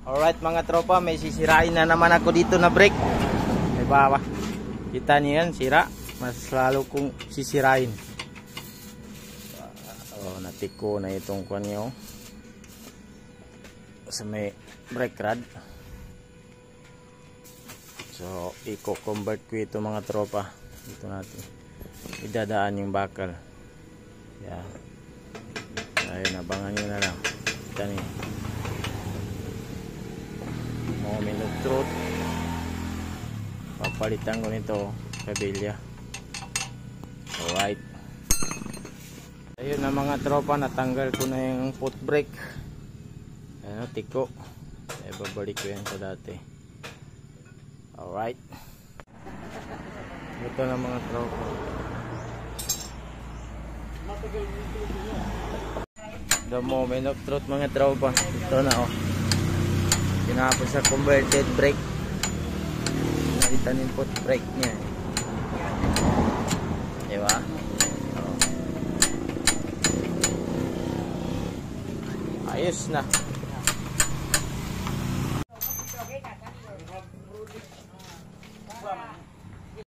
Alright mga tropa, may sisirain na naman ako dito na brake. May bawa. Kita niyo yan, sira. Mas lalo kong sisirain. Natiko na itong kanyo sa may brake rod. So, i-convert ko ito mga tropa. Dito natin idadaan yung bakal. Yan. Ayun, abangan nyo na lang. Kita niyo. Moment of truth. Papalitan ko nito kabilya. Alright. Ayun na mga tropa, natanggal ko na yung foot brake. Ayan, tiko. Babalik ko yan sa dati. Alright. Ito na mga tropa. The moment of truth mga tropa. Ito na oh. Tinapos sa converted brake. Nalitan yung foot brake niya. Diba? Ayos na.